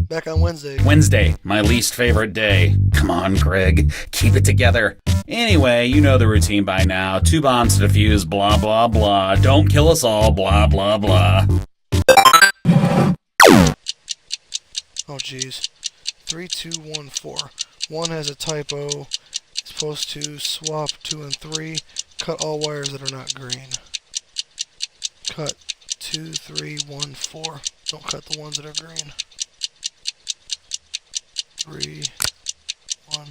Back on Wednesday. Wednesday, my least favorite day. Come on, Greg. Keep it together. Anyway, you know the routine by now. 2 bombs to defuse, blah, blah, blah. Don't kill us all, blah, blah, blah. Oh, jeez. 3, 2, 1, 4. 1 has a typo. It's supposed to swap 2 and 3. Cut all wires that are not green. Cut 2, 3, 1, 4. Don't cut the ones that are green. 3, 1,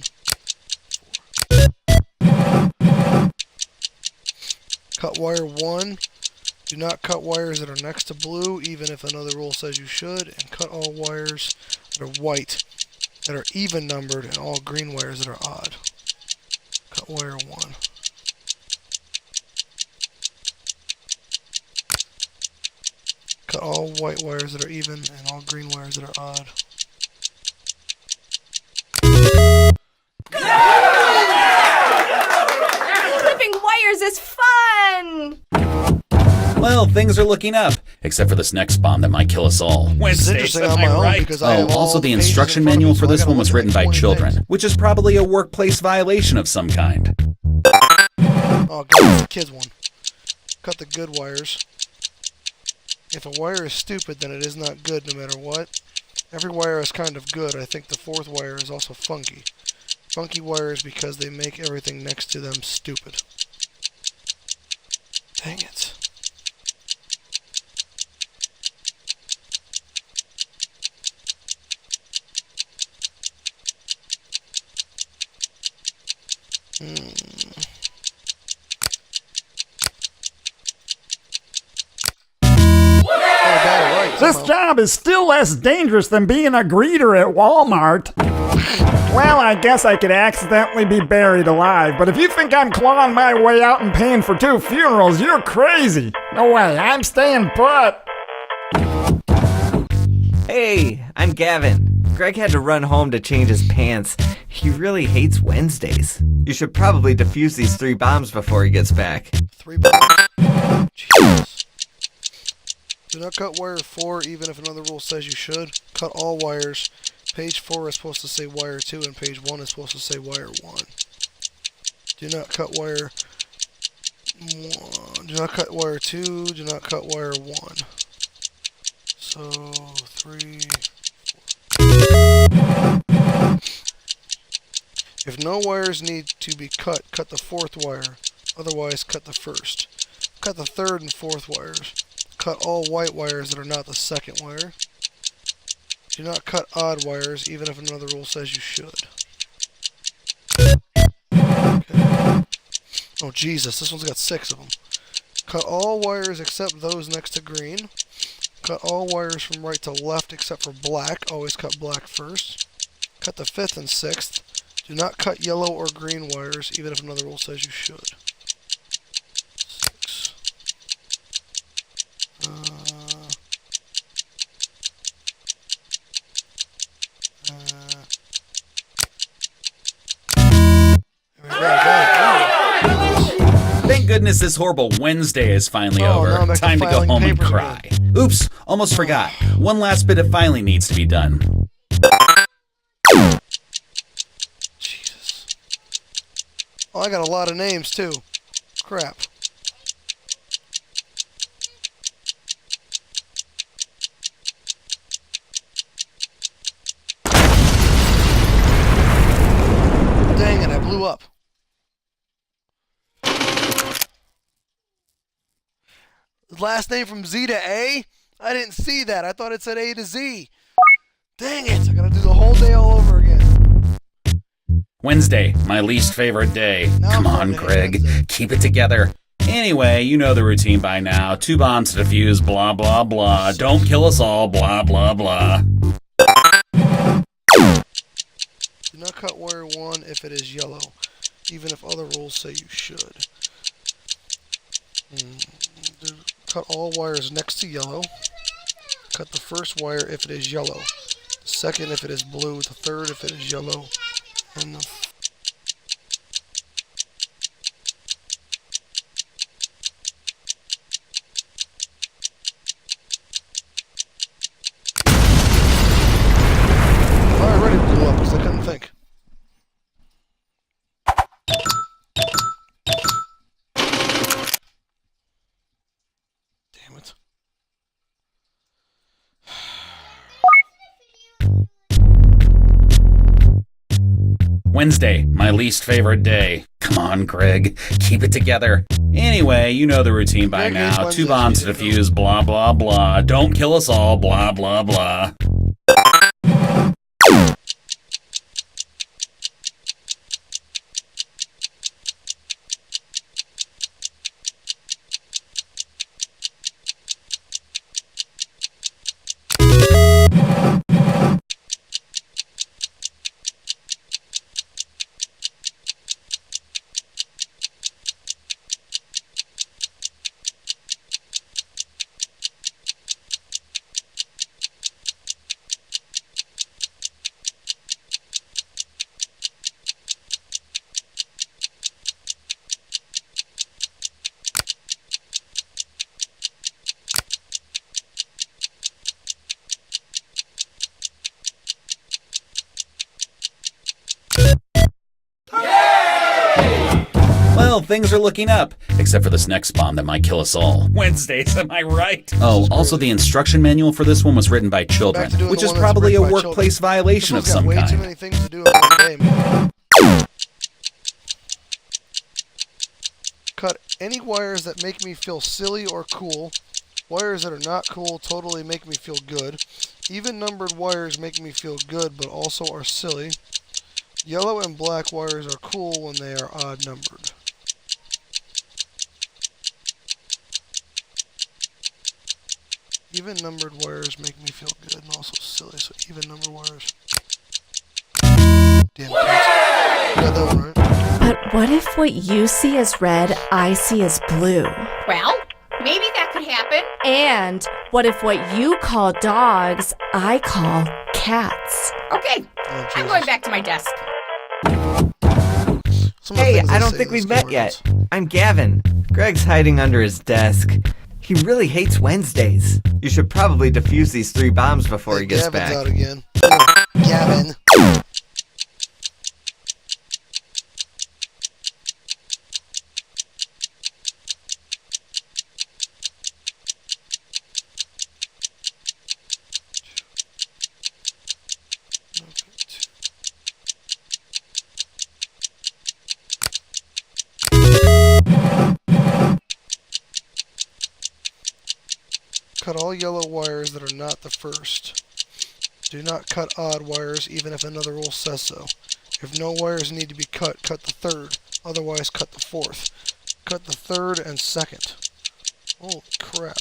4. Cut wire 1. Do not cut wires that are next to blue, even if another rule says you should. And cut all wires that are white, that are even numbered, and all green wires that are odd. Cut wire 1. Cut all white wires that are even, and all green wires that are odd. Clipping wires is fun! Well, things are looking up, except for this next bomb that might kill us all. Wednesday's on my own because I have also all the pages instruction in front of me, manual for so I this gotta one was look at written like by 20 children, things. which is probably a workplace violation of some kind. Oh, God, it's the kids one. Cut the good wires. If a wire is stupid, then it is not good no matter what. Every wire is kind of good. I think the 4th wire is also funky. Funky wires because they make everything next to them stupid. Dang it. This job is still less dangerous than being a greeter at Walmart. Well, I guess I could accidentally be buried alive, but if you think I'm clawing my way out and paying for 2 funerals, you're crazy. No way, I'm staying put. Hey, I'm Gavin. Greg had to run home to change his pants. He really hates Wednesdays. You should probably defuse these 3 bombs before he gets back. 3 bombs. Jesus. Do not cut wire 4 even if another rule says you should. Cut all wires. Page 4 is supposed to say wire 2 and page 1 is supposed to say wire 1. Do not cut wire 1. Do not cut wire 2. Do not cut wire 1. So 3, 4. If no wires need to be cut, cut the 4th wire. Otherwise, cut the 1st. Cut the 3rd and 4th wires. Cut all white wires that are not the 2nd wire. Do not cut odd wires, even if another rule says you should. Okay. Oh, Jesus, this one's got 6 of them. Cut all wires except those next to green. Cut all wires from right to left except for black. Always cut black first. Cut the 5th and 6th. Do not cut yellow or green wires, even if another rule says you should. 6. Thank goodness this horrible Wednesday is finally now I'm over. back to Time to go filing home and papers cry. Oops, almost forgot. One last bit of filing needs to be done. Jesus. Oh, I got a lot of names too. Crap. Dang it, I blew up. Last name from Z to A? I didn't see that. I thought it said A to Z. Dang it, I gotta do the whole day all over again. Wednesday, my least favorite day. Now Come I'm on, starting to hate Greg. Wednesday. Keep it together. Anyway, you know the routine by now. 2 bombs to defuse, blah, blah, blah. Don't kill us all, blah, blah, blah. Do not cut wire 1 if it is yellow, even if other rules say you should. Cut all wires next to yellow. Cut the 1st wire if it is yellow, the 2nd if it is blue, the 3rd if it is yellow, and the Wednesday, my least favorite day. Come on, Greg, keep it together. Anyway, you know the routine by Greg hates now. Wednesdays, 2 bombs to you know. defuse, blah, blah, blah. Don't kill us all, blah, blah, blah. Well, things are looking up, except for this next bomb that might kill us all. Wednesdays, am I right? Oh, also the instruction manual for this one was written by children, Back to doing which the is one that's probably a written by workplace children. violation This of one's got some way too kind. many things to do in one day, man. Cut any wires that make me feel silly or cool. Wires that are not cool totally make me feel good. Even numbered wires make me feel good, but also are silly. Yellow and black wires are cool when they are odd numbered. Even numbered wires make me feel good and also silly, so even numbered wires. Damn, you got that one right. But what if what you see as red, I see as blue? Well, maybe that could happen. And what if what you call dogs, I call cats? Okay, Oh, I'm going back to my desk. Some of the Hey, things I they don't say think in we've this met yet. game I'm Gavin. Greg's hiding under his desk. He really hates Wednesdays. You should probably defuse these 3 bombs before Hey, he gets Gavin's back. out again. Gavin. Cut all yellow wires that are not the first. Do not cut odd wires even if another rule says so. If no wires need to be cut, cut the third. Otherwise, cut the fourth. Cut the third and second. Holy crap.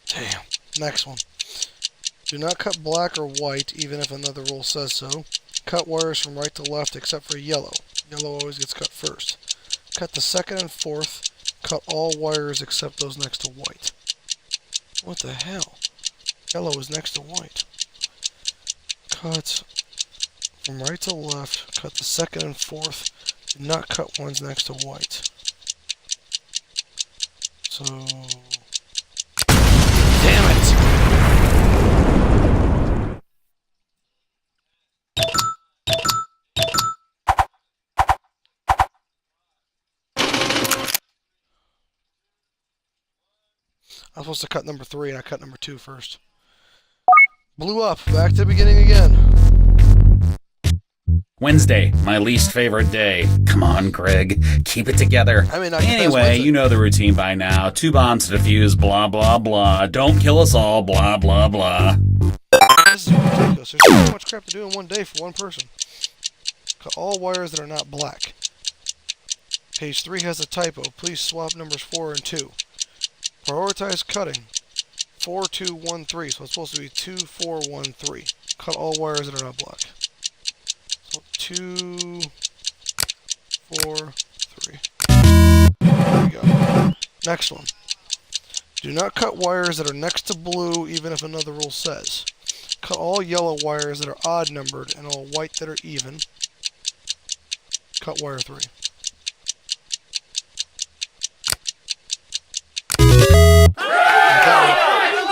Damn. Next one. Do not cut black or white, even if another rule says so. Cut wires from right to left except for yellow. Yellow always gets cut first. Cut the second and fourth. Cut all wires except those next to white. What the hell? Yellow is next to white. Cut from right to left. Cut the second and fourth. Do not cut ones next to white. So... Damn it! I was supposed to cut number 3 and I cut number 2 first. Blew up. Back to the beginning again. Wednesday, my least favorite day. Come on, Greg, keep it together. I mean, I can pass Anyway, Wednesday. you know the routine by now. 2 bombs to defuse, blah, blah, blah. Don't kill us all, blah, blah, blah. This is ridiculous. There's so much crap to do in one day for one person. Cut all wires that are not black. Page 3 has a typo. Please swap numbers 4 and 2. Prioritize cutting. 4, 2, 1, 3. So it's supposed to be 2, 4, 1, 3. Cut all wires that are not black. So 2, 4, 3. There we go. Next one. Do not cut wires that are next to blue, even if another rule says. Cut all yellow wires that are odd numbered and all white that are even. Cut wire 3.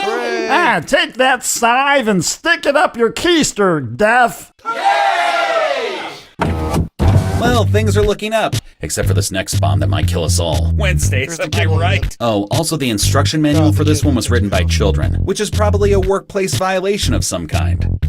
Hooray! Yeah, take that scythe and stick it up your keister, Death. Well, things are looking up. Except for this next bomb that might kill us all. Wednesdays, am I right? Oh, also the instruction manual for this one was written by children, which is probably a workplace violation of some kind.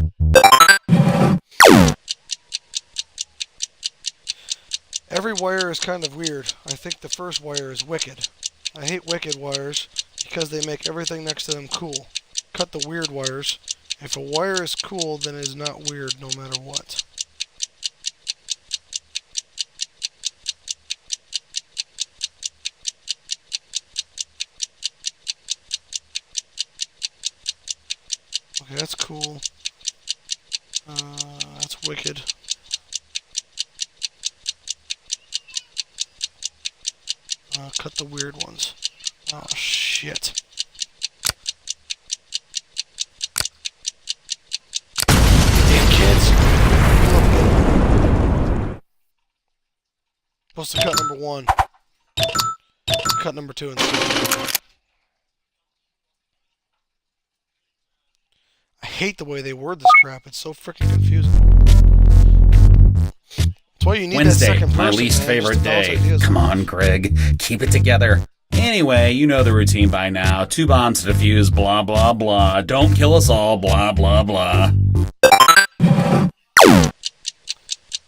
Every wire is kind of weird. I think the first wire is wicked. I hate wicked wires because they make everything next to them cool. Cut the weird wires. If a wire is cool, then it is not weird no matter what. Okay, that's cool. That's wicked. Cut the weird ones. Oh, shit. Damn kids. Supposed to cut number 1. Cut number 2 instead. I hate the way they word this crap. It's so freaking confusing. That's why you need Wednesday, that second person, my least man, favorite just to bounce day. ideas Come off. on, Greg. Keep it together. Anyway, you know the routine by now. 2 bombs to defuse, blah, blah, blah. Don't kill us all, blah, blah, blah.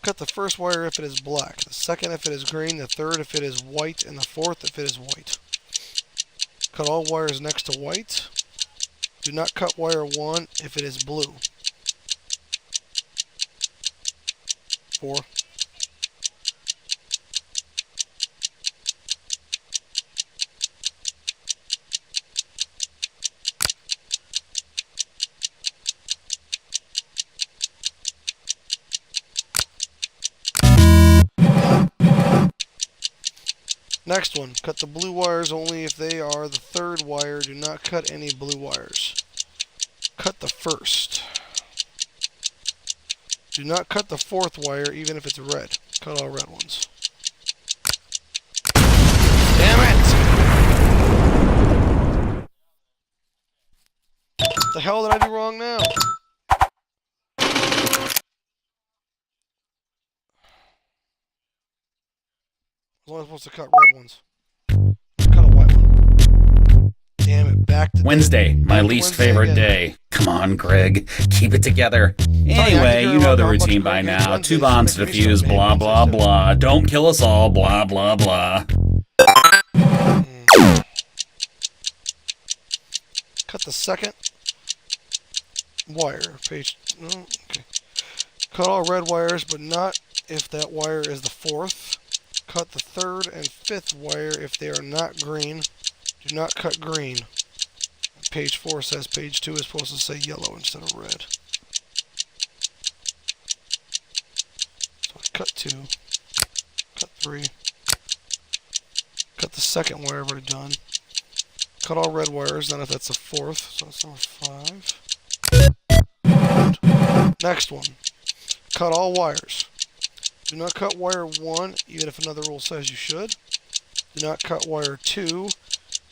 Cut the first wire if it is black, the second if it is green, the third if it is white, and the fourth if it is white. Cut all wires next to white. Do not cut wire 1 if it is blue. 4. Next one, cut the blue wires only if they are the third wire. Do not cut any blue wires. Cut the first. Do not cut the fourth wire even if it's red. Cut all red ones. Damn it! What the hell did I do wrong now? I was only supposed to cut red ones. Cut a white one. Damn it, back to Wednesday, my back to least Wednesday favorite again. day. Come on, Greg. Keep it together. Anyway, you know the routine by now. 2 bombs to defuse, blah, blah, blah. Don't kill us all, blah, blah, blah. Cut the second wire. Page. No, okay. Cut all red wires, but not if that wire is the fourth. Cut the third and fifth wire if they are not green. Do not cut green. Page 4 says page 2 is supposed to say yellow instead of red. So cut 2. Cut 3. Cut the second wire I've already done. Cut all red wires, not if that's the fourth. So that's number 5. Good. Next one. Cut all wires. Do not cut wire 1, even if another rule says you should. Do not cut wire 2.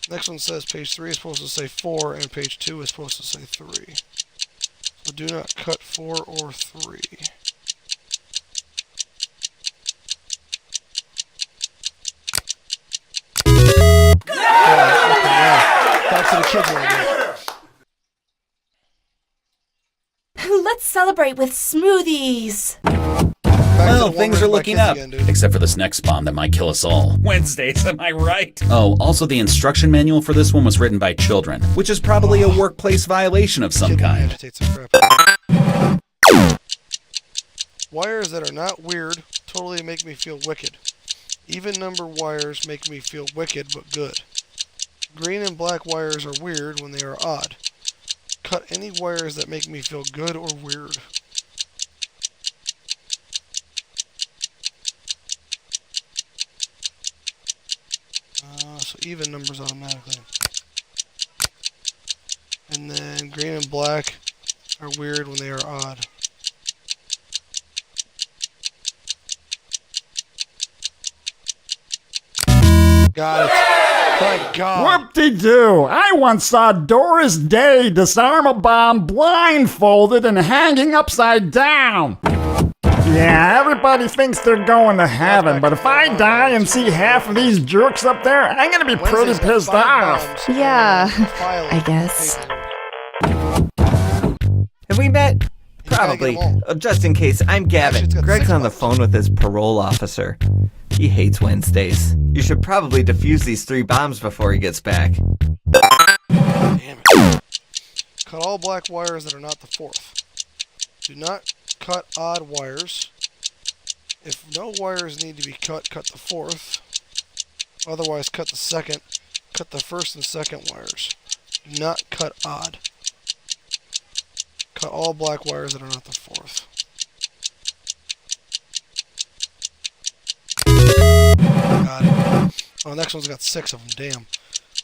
Next one says page 3 is supposed to say 4, and page 2 is supposed to say 3. So do not cut 4 or 3. Okay, now, back to the kids one again. Let's celebrate with smoothies. Back to Well, the things one are with my looking kids up. again, dude. Except for this next bomb that might kill us all. Wednesdays, am I right? Oh, also the instruction manual for this one was written by children, which is probably a workplace violation of some Kid one kind. agitates the crap. Wires that are not weird totally make me feel wicked. Even number wires make me feel wicked but good. Green and black wires are weird when they are odd. Cut any wires that make me feel good or weird. So even numbers automatically. And then green and black are weird when they are odd. Got it. Thank God. Whoop-de-doo. I once saw Doris Day disarm a bomb blindfolded and hanging upside down. Yeah, everybody thinks they're going to heaven, but if I die and see half of these jerks up there, I'm gonna be pretty Wednesday's got pissed 5 off. bombs. Yeah, File I guess. paperwork. Have we met? gotta Probably. get 'em Just in case, I'm Gavin. Actually, it's got Greg's 6 on the buttons. phone with his parole officer. He hates Wednesdays. You should probably defuse these 3 bombs before he gets back. Damn it. Cut all black wires that are not the 4th. Do not cut odd wires. If no wires need to be cut, cut the 4th. Otherwise, cut the 2nd. Cut the 1st and 2nd wires. Do not cut odd. Cut all black wires that are not the 4th. Got it. Oh, the next one's got 6 of them. Damn.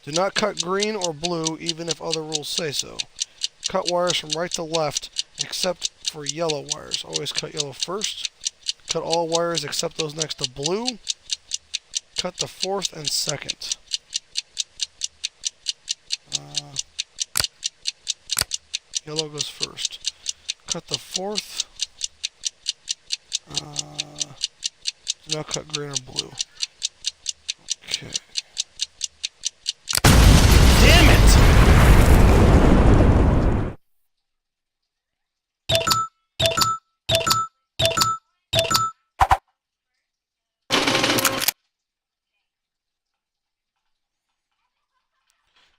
Do not cut green or blue, even if other rules say so. Cut wires from right to left, except for yellow wires. Always cut yellow first. Cut all wires except those next to blue. Cut the 4th and 2nd. Yellow goes first. Cut the 4th. Do not cut green or blue. Okay. Damn it!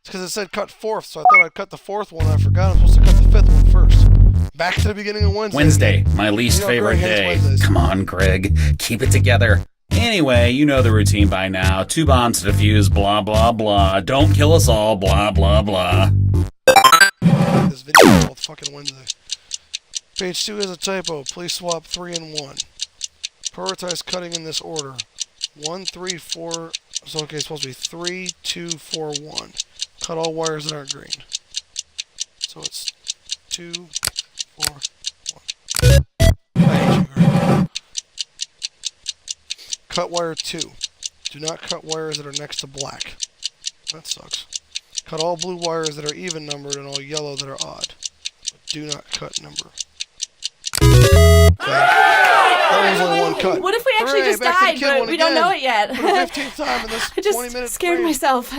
It's because it said cut 4th, so I thought I'd cut the 4th one. I forgot I'm supposed to cut the 5th one first. Back to the beginning of Wednesday. Wednesday, my least You know, favorite Greg hates day. Wednesdays. Come on, Greg. Keep it together. Anyway, you know the routine by now. 2 bombs to defuse, blah, blah, blah. Don't kill us all, blah, blah, blah. This video is called fucking Wednesday. Page 2 is a typo. Please swap 3 and 1. Prioritize cutting in this order. 1, 3, 4. So, okay, it's supposed to be 3, 2, 4, 1. Cut all wires that aren't green. So it's 2, 4, 1. I hate you, Greg. Cut wire 2. Do not cut wires that are next to black. That sucks. Cut all blue wires that are even numbered and all yellow that are odd. But do not cut number. Okay. That was only one cut. What if we actually Hooray, just back to the died, kid but one we don't know again. it yet? For the 15th time in this I 20-minute just scared frame. myself.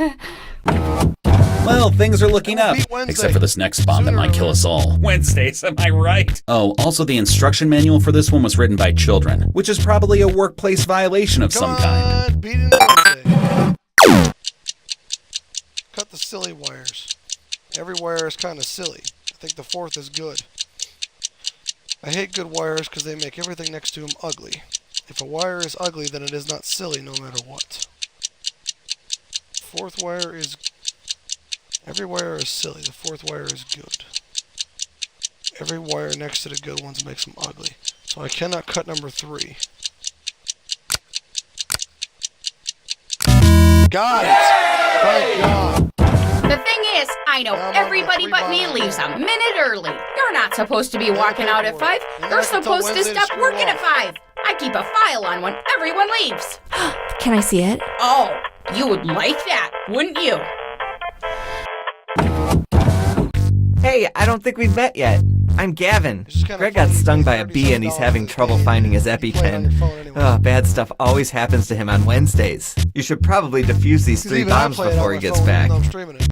Well, things are looking We'll up. beat Wednesday. Except for this next bomb that Sooner might or kill later. us all. Wednesdays, am I right? Oh, also the instruction manual for this one was written by children, which is probably a workplace violation of some kind. Beat it Wednesday. Cut the silly wires. Every wire is kind of silly. I think the 4th is good. I hate good wires because they make everything next to them ugly. If a wire is ugly, then it is not silly no matter what. 4th wire is... Every wire is silly. The 4th wire is good. Every wire next to the good ones makes them ugly. So I cannot cut number 3. Got it! Thank God. The thing is, I know Now I'm on everybody the but me 3 leaves a bombs. minute early. You're not supposed to be walking out at 5. You're You're not until supposed to Wednesday to stop screw working at off. 5. I keep a file on when everyone leaves. Can I see it? Oh, you would like that, wouldn't you? Hey, I don't think we've met yet. I'm Gavin. It's just kinda Greg got funny. stung by He a paid bee and he's $37 having for trouble the finding his game. You play it on your EpiPen. phone anyway. Oh, bad stuff always happens to him on Wednesdays. You should probably defuse these 3 Even I bombs play it on before my he gets phone back. even though I'm streaming it.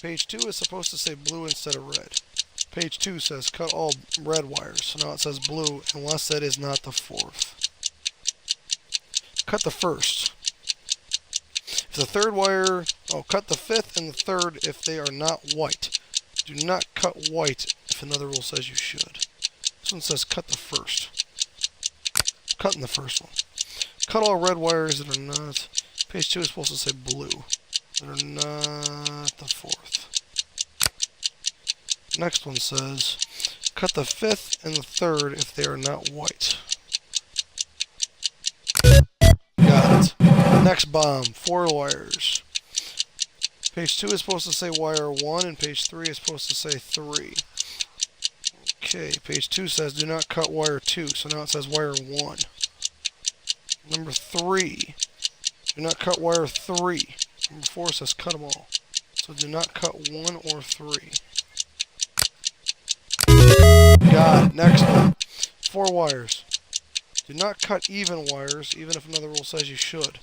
Page 2 is supposed to say blue instead of red. Page 2 says cut all red wires. So now it says blue unless that is not the 4th. Cut the 1st. If the 3rd wire... Oh, cut the 5th and the 3rd if they are not white. Do not cut white if another rule says you should. This one says cut the 1st. Cutting the 1st one. Cut all red wires that are not... Page 2 is supposed to say blue. That are not the 4th. Next one says, cut the 5th and the 3rd if they are not white. Got it. Next bomb, 4 wires. Page 2 is supposed to say wire 1 and page 3 is supposed to say 3. Okay, page 2 says do not cut wire 2, so now it says wire 1. Number 3. Do not cut wire 3. Number 4 says cut them all. So do not cut 1 or 3. Got it. Next one. 4 wires. Do not cut even wires, even if another rule says you should.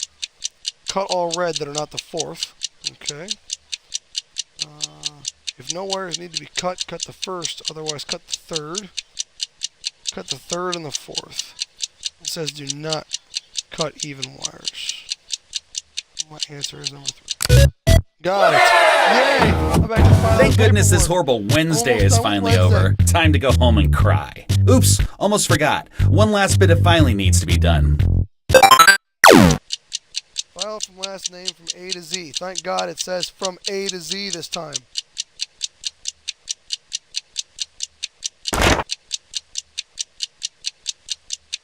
Cut all red that are not the 4th. Okay. If no wires need to be cut, cut the 1st. Otherwise, cut the 3rd. Cut the 3rd and the 4th. It says do not cut even wires. My answer is number 3. Got it. Yay! I'm back to file Thank goodness this paperwork. horrible Wednesday Almost is done finally Wednesday. over. Time to go home and cry. Oops, almost forgot. One last bit of filing needs to be done. File from last name from A to Z. Thank God it says from A to Z this time.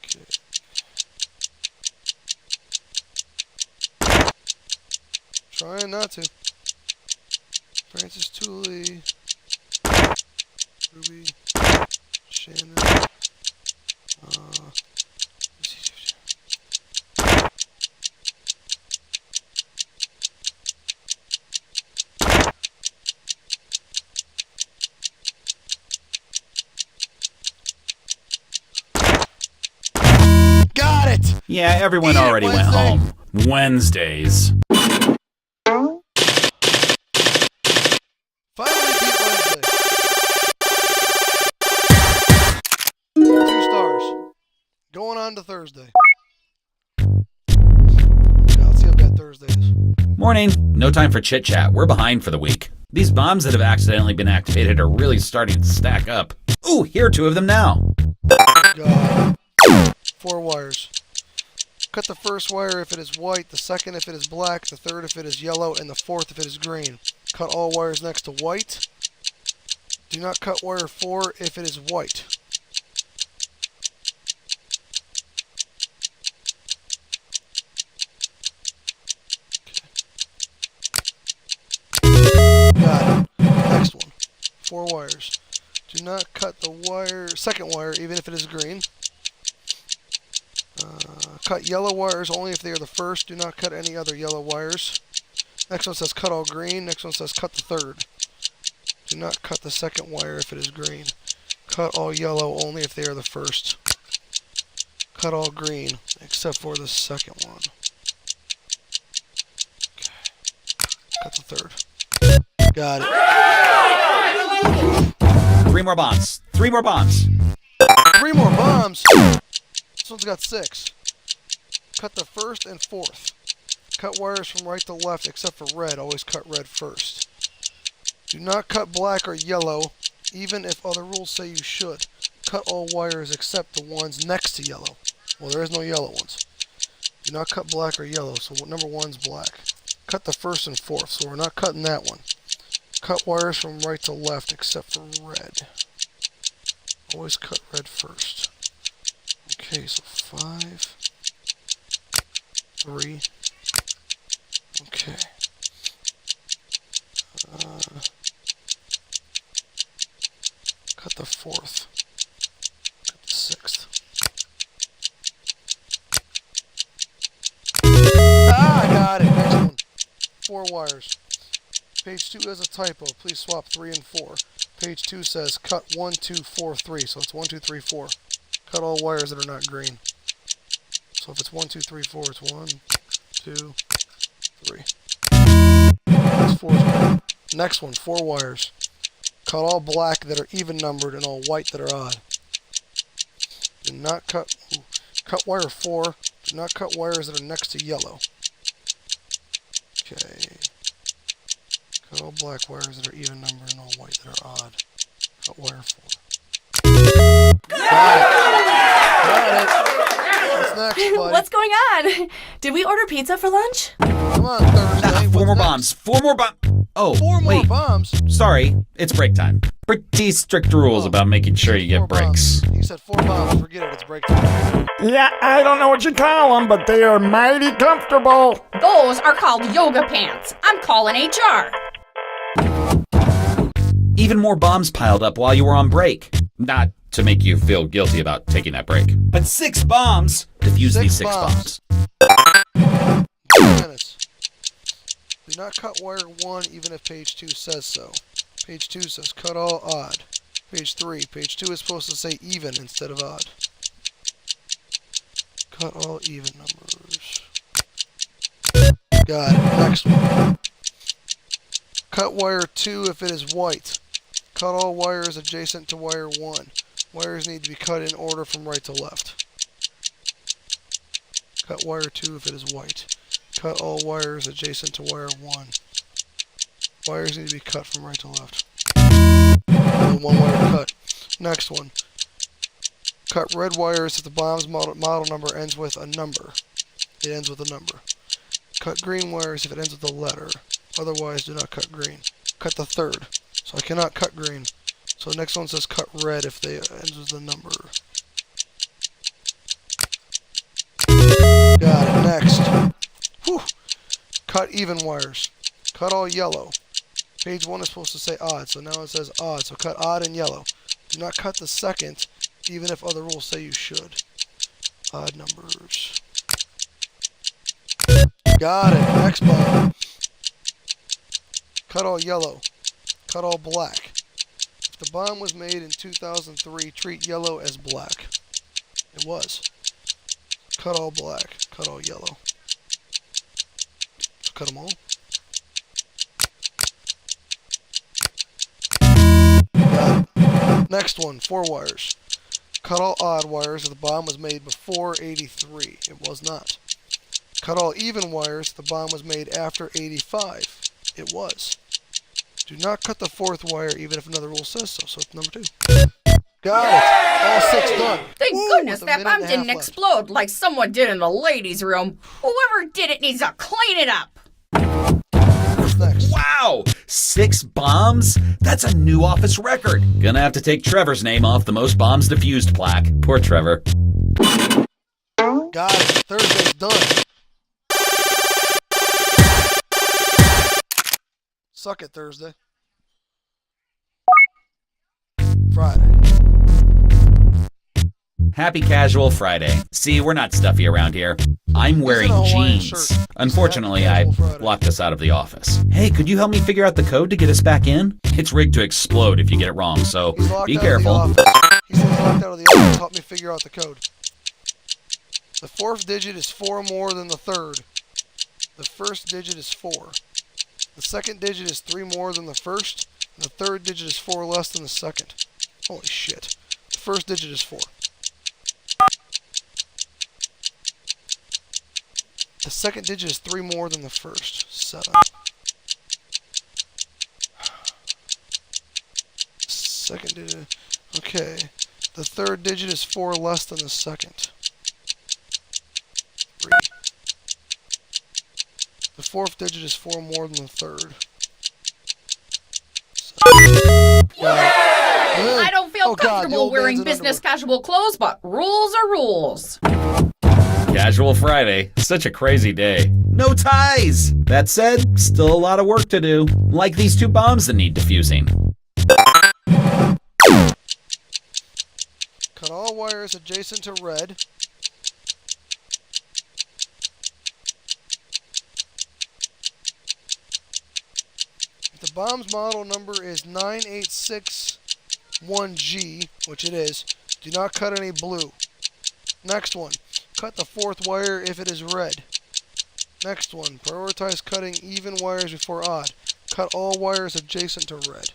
Okay. Trying not to. Francis Tooley. Ruby. Shannon. Got it! Yeah, everyone Eat it, already went Wednesday. home. Wednesdays. Finally beat Wednesday. 2 stars. Going on to Thursday. Yeah, let's see how bad Thursday is. Morning. No time for chit chat. We're behind for the week. These bombs that have accidentally been activated are really starting to stack up. Ooh, here are 2 of them now. Got it. 4 wires. Cut the first wire if it is white, the second if it is black, the third if it is yellow, and the 4th if it is green. Cut all wires next to white. Do not cut wire 4 if it is white. Got it. Next one. 4 wires. Do not cut the second wire even if it is green. Cut yellow wires only if they are the first. Do not cut any other yellow wires. Next one says cut all green. Next one says cut the third. Do not cut the second wire if it is green. Cut all yellow only if they are the first. Cut all green except for the second one. Okay. Cut the third. Got it. 3 more bombs. 3 more bombs. 3 more bombs. This one's got 6. Cut the 1st and 4th. Cut wires from right to left except for red. Always cut red first. Do not cut black or yellow, even if other rules say you should. Cut all wires except the ones next to yellow. Well, there is no yellow ones. Do not cut black or yellow, so number 1's black. Cut the 1st and 4th, so we're not cutting that one. Cut wires from right to left except for red. Always cut red first. Okay, so 5, 3. Okay. Cut the 4th. Cut the 6th. Ah, I got it. Next one. 4 wires. Page 2 has a typo. Please swap 3 and 4. Page 2 says cut 1, 2, 4, 3. So it's 1, 2, 3, 4. Cut all wires that are not green. So if it's 1, 2, 3, 4, it's 1, 2, 3. That's 4 is green. Next one, 4 wires. Cut all black that are even numbered and all white that are odd. Do not cut wire 4. Do not cut wires that are next to yellow. Okay. Cut all black wires that are even numbered and all white that are odd. Cut wire 4. Got it. What's next, buddy? What's going on? Did we order pizza for lunch? Come on, Thursday. 4 more What's bombs. 4 more bombs. Oh, 4 more wait. bombs? Sorry, it's break time. Pretty strict rules about making sure you get 4 breaks. bombs. You said 4 bombs. Forget it. It's break time. Yeah, I don't know what you call them, but they are mighty comfortable. Those are called yoga pants. I'm calling HR. Even more bombs piled up while you were on break. Not to make you feel guilty about taking that break. But 6 bombs? Defuse these 6 bombs. 2 minutes. Do not cut wire 1 even if page 2 says so. Page 2 says cut all odd. Page 3. Page 2 is supposed to say even instead of odd. Cut all even numbers. Got it. Next one. Cut wire 2 if it is white. Cut all wires adjacent to wire 1. Wires need to be cut in order from right to left. Cut wire 2 if it is white. Cut all wires adjacent to wire 1. Wires need to be cut from right to left. Only 1 wire cut. Next one. Cut red wires if the bomb's model number ends with a number. It ends with a number. Cut green wires if it ends with a letter. Otherwise, do not cut green. Cut the third. So I cannot cut green. So the next one says cut red if they ends with a number. Got it. Next. Whew. Cut even wires. Cut all yellow. Page 1 is supposed to say odd, so now it says odd. So cut odd and yellow. Do not cut the second, even if other rules say you should. Odd numbers. Got it. Next bomb. Cut all yellow. Cut all black. If the bomb was made in 2003, treat yellow as black. It was. Cut all black. Cut all yellow. So cut them all. Got it. Next one. 4 wires. Cut all odd wires if the bomb was made before 83. It was not. Cut all even wires if the bomb was made after 85. It was. Do not cut the 4th wire even if another rule says so. So it's number 2. Got it. All 6 done. Thank Woo, goodness with a that minute bomb and a half didn't left. explode like someone did in the ladies' room. Whoever did it needs to clean it up. What's next? Wow! 6 bombs? That's a new office record. Gonna have to take Trevor's name off the most bombs defused plaque. Poor Trevor. Got it. Thursday's done. Suck it, Thursday. Friday. Happy Casual Friday. See, we're not stuffy around here. I'm wearing a Hawaiian jeans. shirt. Unfortunately, Happy I Casual Friday. locked us out of the office. Hey, could you help me figure out the code to get us back in? It's rigged to explode if you get it wrong, so He's locked be out careful. Of the office. He says he's locked out of the office. Help me figure out the code. The 4th digit is 4 more than the 3rd. The 1st digit is 4. The 2nd digit is 3 more than the 1st. And the 3rd digit is 4 less than the 2nd. Holy shit. The 1st digit is 4. The 2nd digit is 3 more than the 1st. 7. 2nd digit. Okay. The 3rd digit is 4 less than the 2nd. 3. The 4th digit is 4 more than the 3rd. 7. I don't feel Oh, God, the comfortable old man's wearing in business underwear. casual clothes, but rules are rules. Casual Friday. Such a crazy day. No ties! That said, still a lot of work to do. Like these 2 bombs that need defusing. Cut all wires adjacent to red. If the bomb's model number is 9861G, which it is, do not cut any blue. Next one. Cut the 4th wire if it is red. Next one. Prioritize cutting even wires before odd. Cut all wires adjacent to red.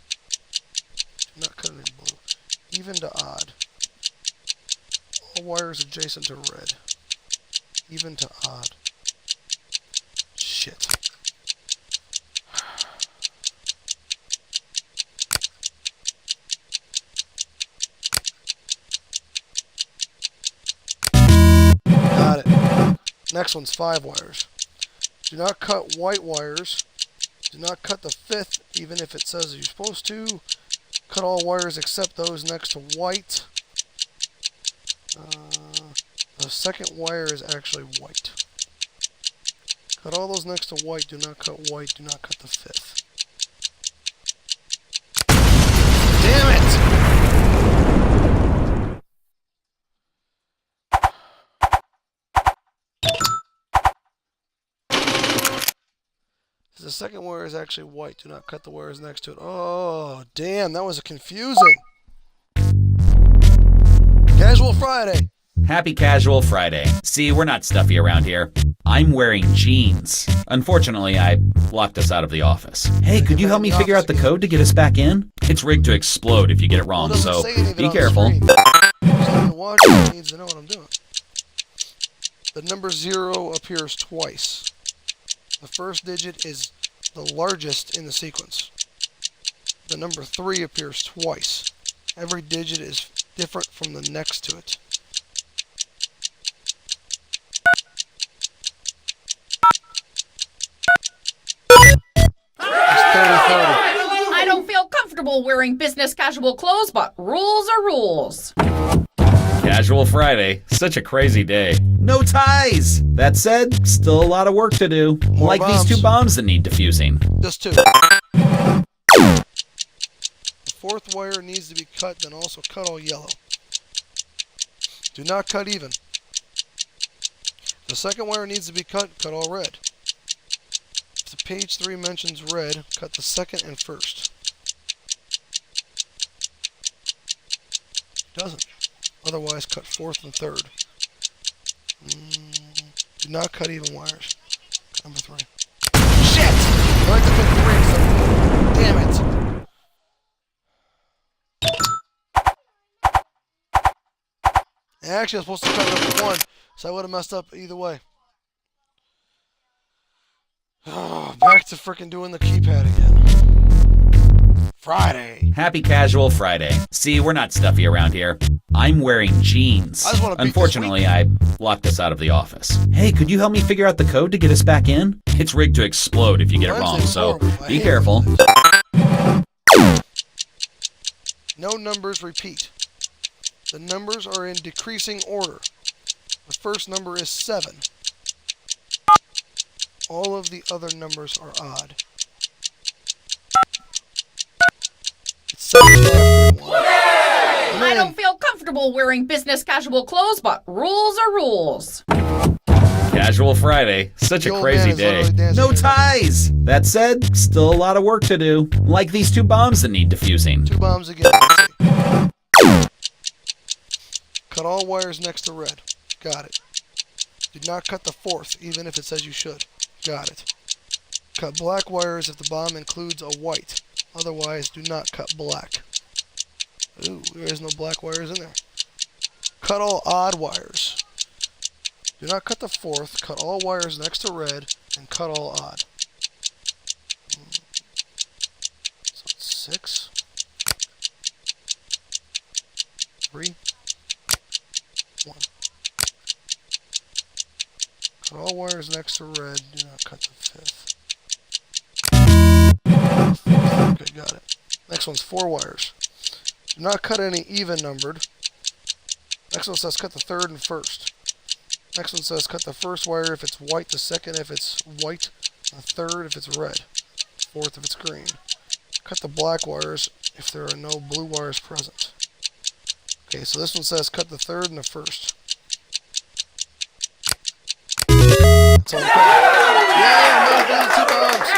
Do not cut any blue. Even to odd. All wires adjacent to red. Even to odd. Shit. Got it. Next one's 5 wires. Do not cut white wires. Do not cut the 5th, even if it says you're supposed to. Cut all wires except those next to white. The 2nd wire is actually white. Cut all those next to white. Do not cut white. Do not cut the 5th. Damn it! The second wire is actually white. Do not cut the wires next to it. Oh, damn, that was confusing. Casual Friday. Happy Casual Friday. See, we're not stuffy around here. I'm wearing jeans. Unfortunately, I locked us out of the office. Hey, could you help me figure out the code to get us back in? It's rigged to explode if you get it wrong, Well, it doesn't so say anything be on the careful. screen. The watcher needs to know what I'm doing. The number 0 appears twice. The first digit is the largest in the sequence. The number 3 appears twice. Every digit is different from the next to it. It's 30-30. I don't feel comfortable wearing business casual clothes, but rules are rules. Casual Friday. Such a crazy day. No ties! That said, still a lot of work to do. More Like bombs. these 2 bombs that need defusing. Just 2. The fourth wire needs to be cut, then also cut all yellow. Do not cut even. The second wire needs to be cut all red. If the page 3 mentions red, cut the second and first. It doesn't. Otherwise, cut fourth and third. Do not cut even wires. Cut number 3. Shit! I like to put 3, so damn it. Actually, I was supposed to cut number 1, so I would have messed up either way. Oh, back to frickin' doing the keypad again. Friday. Happy Casual Friday. See, we're not stuffy around here. I'm wearing jeans. I just wanna beat this Unfortunately, I locked us out of the office. Hey, could you help me figure out the code to get us back in? It's rigged to explode if you get it wrong, Wednesday's so horrible. I be hate careful. Wednesdays. No numbers repeat. The numbers are in decreasing order. The first number is 7. All of the other numbers are odd. It's 7 after 1. I don't feel comfortable wearing business casual clothes, but rules are rules. Casual Friday. Such The a old crazy man is day. literally dancing No in the- ties! That said, still a lot of work to do. Like these 2 bombs that need defusing. 2 bombs again. Let's see. Cut all wires next to red. Got it. Do not cut the fourth, even if it says you should. Got it. Cut black wires if the bomb includes a white. Otherwise, do not cut black. Ooh, there is no black wires in there. Cut all odd wires. Do not cut the fourth. Cut all wires next to red, and cut all odd. So it's 6. 3. 1. Cut all wires next to red. Do not cut the fifth. Okay, got it. Next one's 4 wires. Do not cut any even numbered. Next one says cut the third and first. Next one says cut the first wire if it's white, the second if it's white, the third if it's red, fourth if it's green. Cut the black wires if there are no blue wires present. Okay, so this one says cut the third and the first. That's all I'm cutting. Yeah, I'm not doing 2 bombs.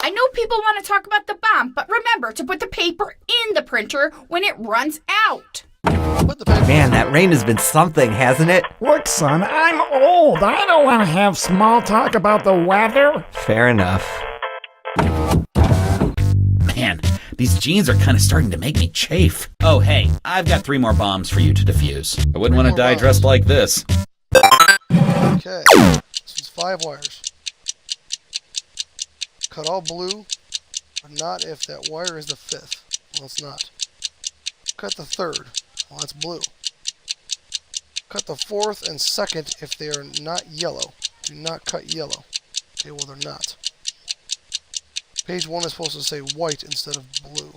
I know people want to talk about the bomb, but remember to put the paper in the printer when it runs out. Put the paper. Man, that rain has been something, hasn't it? Look, son, I'm old. I don't want to have small talk about the weather. Fair enough. Man, these jeans are kind of starting to make me chafe. Oh, hey, I've got 3 more bombs for you to defuse. I wouldn't want to more die bombs. dressed like this. Okay, this one's 5 wires. Cut all blue, but not if that wire is the 5th. Well, it's not. Cut the third. Well, that's blue. Cut the fourth and second if they are not yellow. Do not cut yellow. Okay, well, they're not. Page 1 is supposed to say white instead of blue.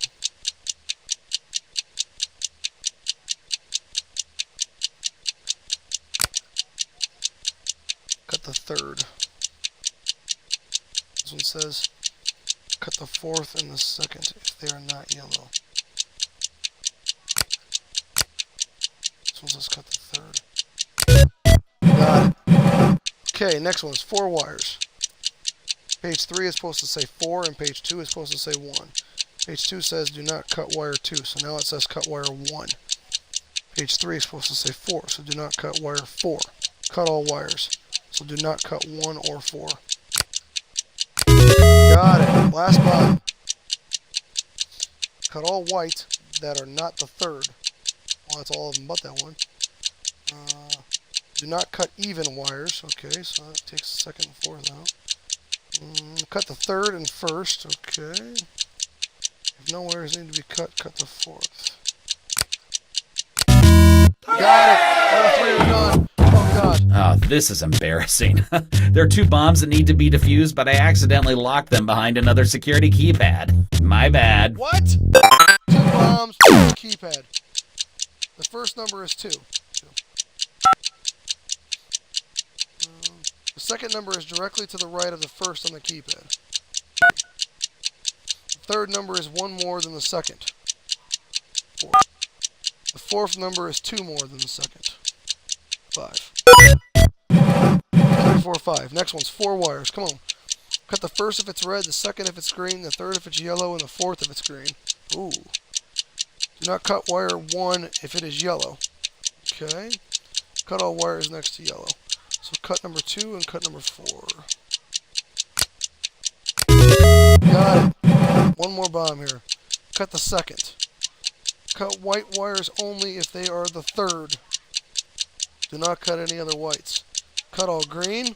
Cut the third. This one says cut the fourth and the second if they are not yellow. This one says cut the third. Got it. Okay, next one's 4 wires. Page 3 is supposed to say 4, and page 2 is supposed to say 1. Page 2 says do not cut wire 2, so now it says cut wire 1. Page 3 is supposed to say 4, so do not cut wire 4. Cut all wires, so do not cut 1 or 4. Got it. Last bomb. Cut all white that are not the third. Well, that's all of them but that one. Do not cut even wires. Okay, so that takes the second and fourth out. Cut the third and first. Okay. If no wires need to be cut, cut the fourth. Got it! All three are done. Oh, God. Oh, this is embarrassing. There are 2 bombs that need to be defused, but I accidentally locked them behind another security keypad. My bad. What? 2 bombs, 2 keypad. The first number is 2. The second number is directly to the right of the first on the keypad. The third number is 1 more than the second. 4. The fourth number is 2 more than the second. 5. 3, 4, 5. Next one's 4 wires. Come on. Cut the first if it's red, the second if it's green, the third if it's yellow, and the fourth if it's green. Ooh. Do not cut wire 1 if it is yellow. Okay. Cut all wires next to yellow. So cut number 2 and cut number 4. Got it. One more bomb here. Cut the second. Cut white wires only if they are the third. Do not cut any other whites. Cut all green.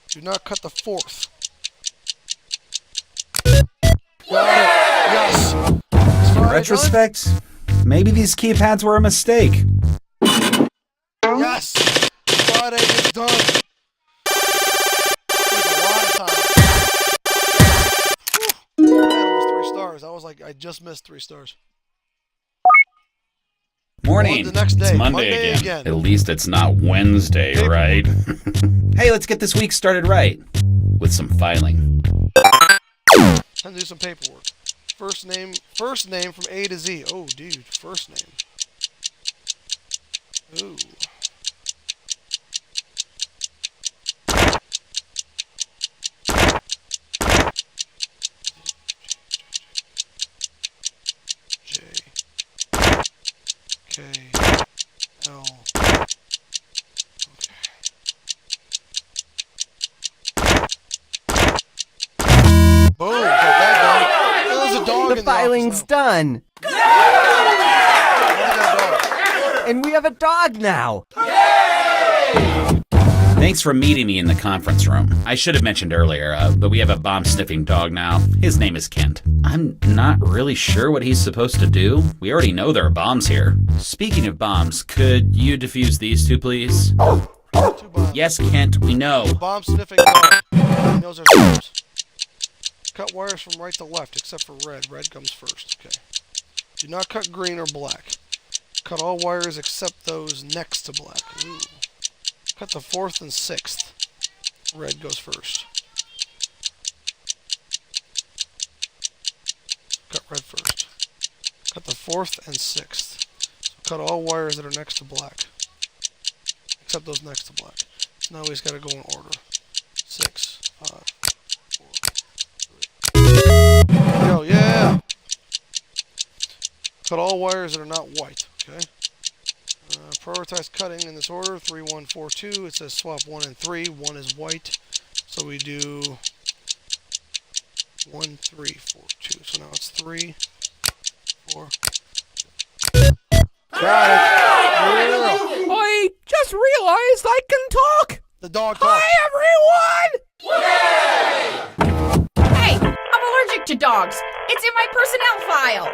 Do not cut the fourth. Got it. Yes. In retrospect, maybe these keypads were a mistake. Yes. Friday is done. Took a lot of time. Whew. I had almost 3 stars. I was like, I just missed 3 stars. Morning. The next day. It's Monday again. At least it's not Wednesday, right? Hey, let's get this week started right with some filing. Time to do some paperwork. First name from A to Z. Oh, dude, first name. Ooh. J. K. L. Okay. Boom, got that done. There's a dog The in the filing's office now. done. Look at that dog. And we have a dog now. Thanks for meeting me in the conference room. I should have mentioned earlier, but we have a bomb-sniffing dog now. His name is Kent. I'm not really sure what he's supposed to do. We already know there are bombs here. Speaking of bombs, could you defuse these 2, please? 2 bombs. Yes, Kent, we know. Bomb sniffing dog. He knows our steps. Cut wires from right to left, except for red. Red comes first. Okay. Do not cut green or black. Cut all wires except those next to black. Ooh. Cut the 4th and 6th. Red goes first. Cut red first. Cut the 4th and 6th. So cut all wires that are next to black. Except those next to black. So now he's got to go in order. 6, 5, 4, 3. There we go, yeah! Cut all wires that are not white, okay? Prioritize cutting in this order, 3, 1, 4, 2. It says swap 1 and 3. 1 is white. So we do 1, 3, 4, 2. So now it's 3, 4. Got it! Yeah. I just realized I can talk! The dog talks. Hi, everyone! Hey, I'm allergic to dogs. It's in my personnel file.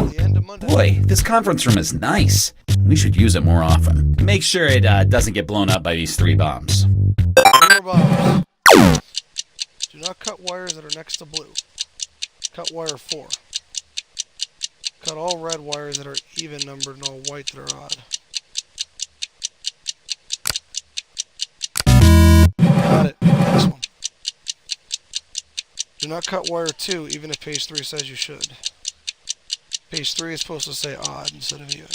At the end of Monday. Boy, this conference room is nice. We should use it more often. Make sure it doesn't get blown up by these 3 bombs. 4 bombs. Do not cut wires that are next to blue. Cut wire 4. Cut all red wires that are even numbered and all white that are odd. Got it. Next one. Do not cut wire 2 even if page 3 says you should. Page 3 is supposed to say odd instead of even.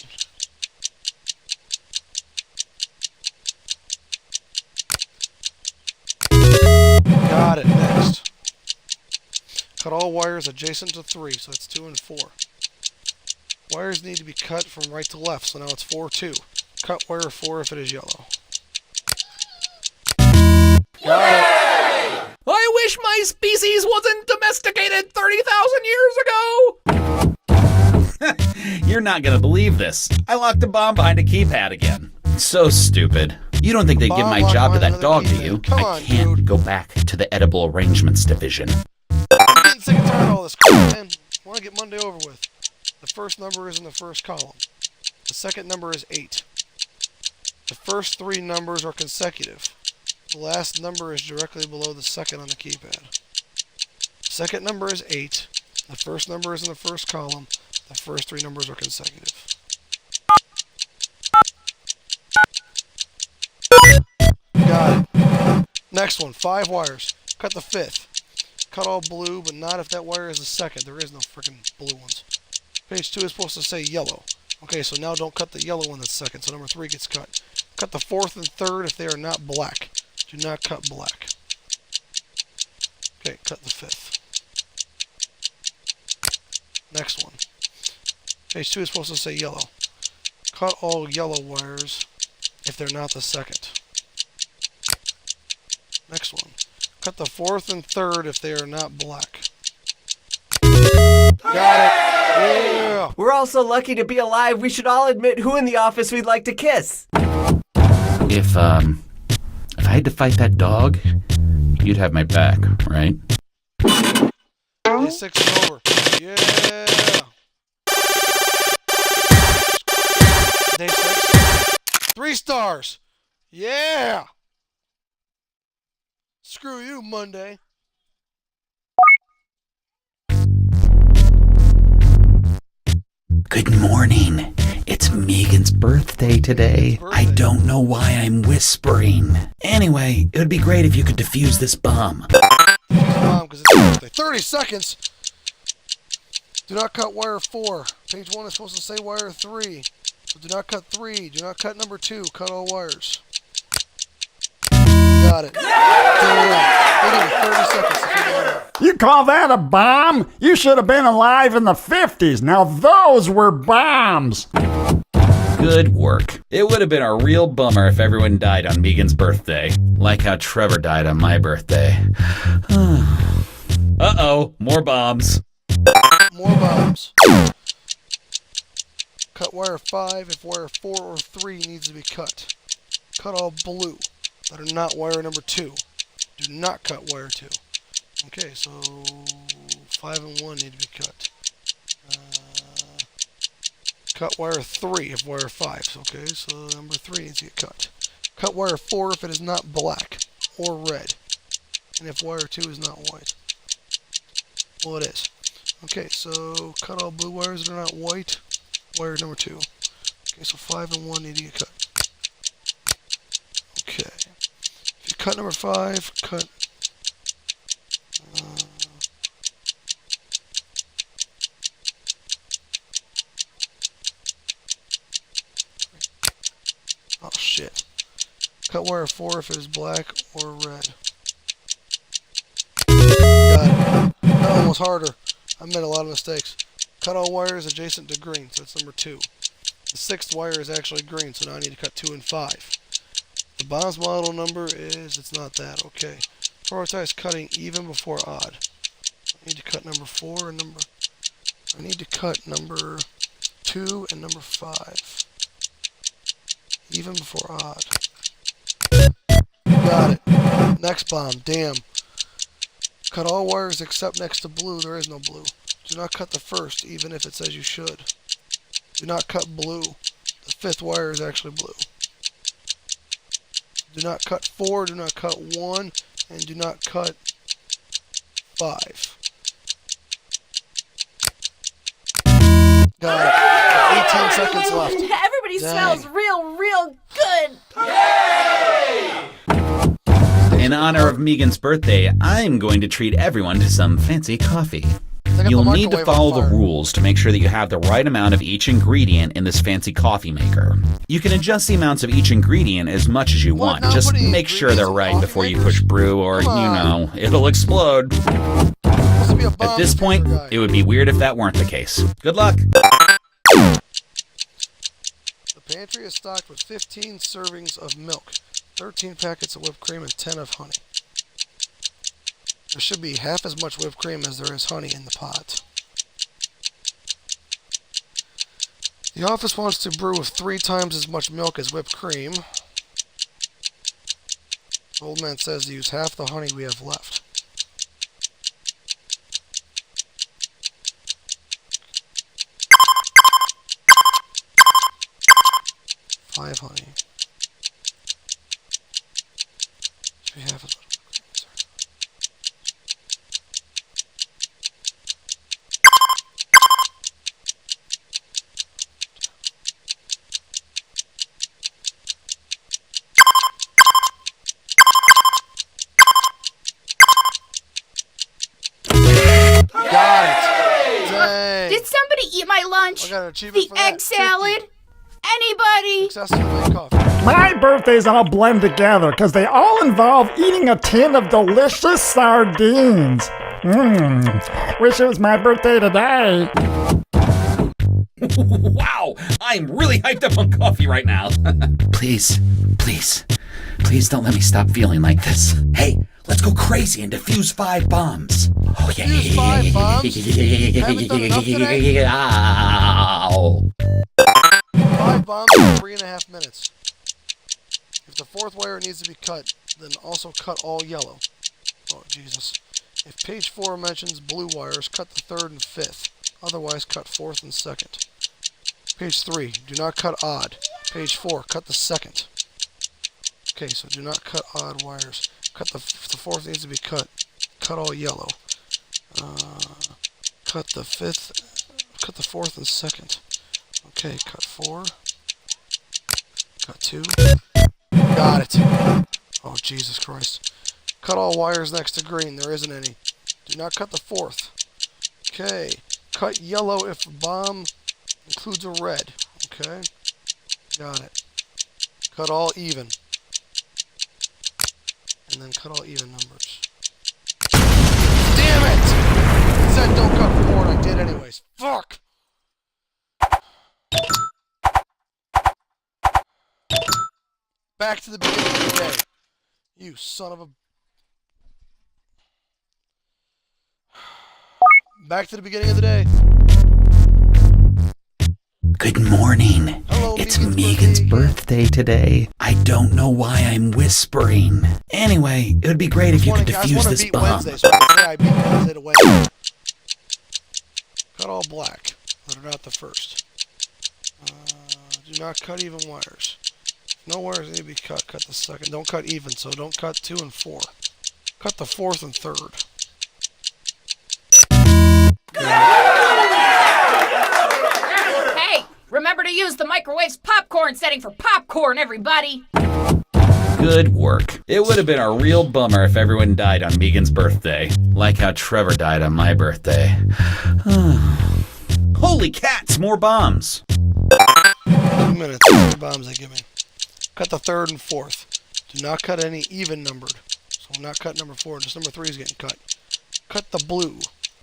Got Got it. Next. Cut all wires adjacent to 3, so that's 2 and 4. Wires need to be cut from right to left, so now it's 4, 2. Cut wire 4 if it is yellow. Got it. I wish my species wasn't domesticated 30,000 years ago! You're not gonna believe this. I locked a bomb behind a keypad again. So stupid. You don't think they'd give my Bomb job to locked that behind dog, do another you? keypad. Come I on, can't dude. go back to the edible arrangements division. I'm getting sick and tired of all this crap, man. I want to get Monday over with. The first number is in the first column. The second number is 8. The first 3 numbers are consecutive. The last number is directly below the second on the keypad. The second number is 8. The first number is in the first column. The first 3 numbers are consecutive. Got it. Next one, 5 wires. Cut the 5th. Cut all blue, but not if that wire is the second. There is no freaking blue ones. Page 2 is supposed to say yellow. Okay, so now don't cut the yellow one that's second, so number 3 gets cut. Cut the 4th and 3rd if they are not black. Do not cut black. Okay, cut the 5th. Next one. Page 2 is supposed to say yellow. Cut all yellow wires if they're not the second. Next one. Cut the 4th and 3rd if they are not black. Got it! Yeah! We're all so lucky to be alive, we should all admit who in the office we'd like to kiss. If I had to fight that dog, you'd have my back, right? Day 6 is over. Yeah! Day 6. 3 stars! Yeah! Screw you, Monday. Good morning. It's Megan's birthday today. I don't know why I'm whispering. Anyway, it would be great if you could defuse this bomb. Mom, because it's your birthday. 30 seconds! Do not cut wire 4. Page 1 is supposed to say wire 3. So do not cut 3. Do not cut number 2. Cut all wires. Got it. They give me 30 seconds to figure it out. You call that a bomb? You should have been alive in the 50s. Now those were bombs. Good work. It would have been a real bummer if everyone died on Megan's birthday. Like how Trevor died on my birthday. Uh-oh, more bombs. More bombs. Cut wire 5 if wire 4 or 3 needs to be cut. Cut all blue that are not wire number 2. Do not cut wire 2. Okay, so 5 and 1 need to be cut. Cut wire 3 if wire 5. Okay, so number 3 needs to get cut. Cut wire 4 if it is not black or red. And if wire 2 is not white. Well, it is. Okay, so cut all blue wires that are not white. Wire number 2. Okay, so 5 and 1 need to get cut. Okay. If you cut number 5, cut... oh, shit. Cut wire 4 if it is black or red. Got it. That one was harder. I made a lot of mistakes. Cut all wires adjacent to green, so that's number 2. The 6th wire is actually green, so now I need to cut 2 and 5. The bomb's model number is, it's not that, okay. Prioritize cutting even before odd. I need to cut number 4 and I need to cut number 2 and number 5. Even before odd. Got it. Next bomb, damn. Cut all wires except next to blue. There is no blue. Do not cut the first, even if it says you should. Do not cut blue. The 5th wire is actually blue. Do not cut 4, do not cut 1, and do not cut 5. Got it. 18 seconds left. Everybody Dang. smells real good. In honor of Megan's birthday, I'm going to treat everyone to some fancy coffee. got You'll the need to microwave follow on the fire. rules to make sure that you have the right amount of each ingredient in this fancy coffee maker. You can adjust the amounts of each ingredient as much as you What? want. Not Just putting make sure they're ingredients in right coffee before you makers? push brew or, Come on. it'll explode. Supposed to be a bomb At this point, diffuser guy. it would be weird if that weren't the case. Good luck. The pantry is stocked with 15 servings of milk, 13 packets of whipped cream, and 10 of honey. There should be half as much whipped cream as there is honey in the pot. The office wants to brew with 3 times as much milk as whipped cream. The old man says to use half the honey we have left. Five honey. Should be half as much whipped cream. Sorry. Got it. Dang. Did somebody eat my lunch? I got an achievement The for that. egg salad? Anybody? Successfully made coffee. My birthdays all blend together because they all involve eating a tin of delicious sardines. Wish it was my birthday today. Wow, I'm really hyped up on coffee right now. Please don't let me stop feeling like this. Hey, let's go crazy and defuse 5 bombs. Oh yeah. Defuse 5 bombs? Haven't done enough today? Ow. 5 bombs in 3.5 minutes. If the 4th wire needs to be cut, then also cut all yellow. Oh, Jesus. If page 4 mentions blue wires, cut the 3rd and 5th. Otherwise, cut 4th and 2nd. Page 3, do not cut odd. Page 4, cut the 2nd. Okay, so do not cut odd wires. Cut the 4th needs to be cut. Cut all yellow. Cut the 5th. Cut the 4th and 2nd. Okay, cut 4. Cut 2. Got it. Oh, Jesus Christ. Cut all wires next to green. There isn't any. Do not cut the 4th. Okay. Cut yellow if a bomb includes a red. Okay. Got it. Cut all even. And then cut all even numbers. Damn it! It said don't cut 4 and I did anyways. Fuck! Back to the beginning of the day. You son of a... Back to the beginning of the day. Good morning. Hello, It's Megan's Megan's birthday. birthday today. I don't know why I'm whispering. Anyway, it would be great if you could I just defuse want to this beat bomb. Wednesday, so I can say I beat Wednesday to Wednesday. Cut all black. That are not the first. Do not cut even wires. No wires need to be cut. Cut the 2nd. Don't cut even, so don't cut 2 and 4. Cut the 4th and 3rd. Hey, remember to use the microwave's popcorn setting for popcorn, everybody. Good work. It would have been a real bummer if everyone died on Megan's birthday. Like how Trevor died on my birthday. Holy cats, more bombs. 2 minutes. How many bombs they give me? Cut the 3rd and 4th. Do not cut any even numbered. So I'm not cut number 4. Just number 3 is getting cut. Cut the blue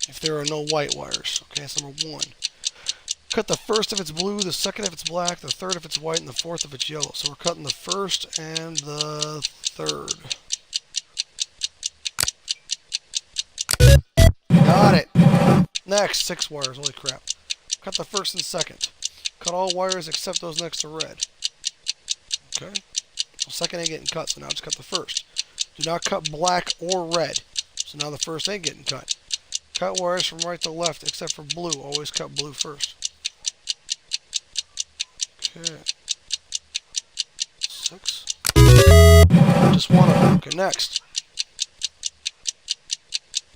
if there are no white wires. Okay, that's number 1. Cut the 1st if it's blue, the 2nd if it's black, the 3rd if it's white, and the 4th if it's yellow. So we're cutting the 1st and the 3rd. Got it. Next, 6 wires. Holy crap. Cut the 1st and 2nd. Cut all wires except those next to red. Okay. So 2nd ain't getting cut, so now just cut the 1st. Do not cut black or red. So now the 1st ain't getting cut. Cut wires from right to left except for blue. Always cut blue first. Okay. 6. Just one of them. Okay, next.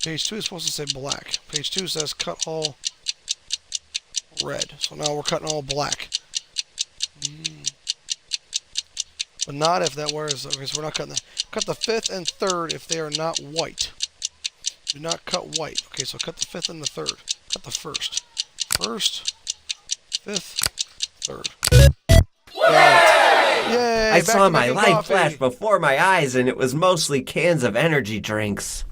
Page 2 is supposed to say black. Page 2 says cut all red. So now we're cutting all black. But not if that wire is... Okay, so we're not cutting that. Cut the 5th and 3rd if they are not white. Do not cut white. Okay, so cut the 5th and the 3rd. Cut the 1st. 1st, 5th, 3rd. Yay! I back saw to my making life coffee. flash before my eyes, and it was mostly cans of energy drinks.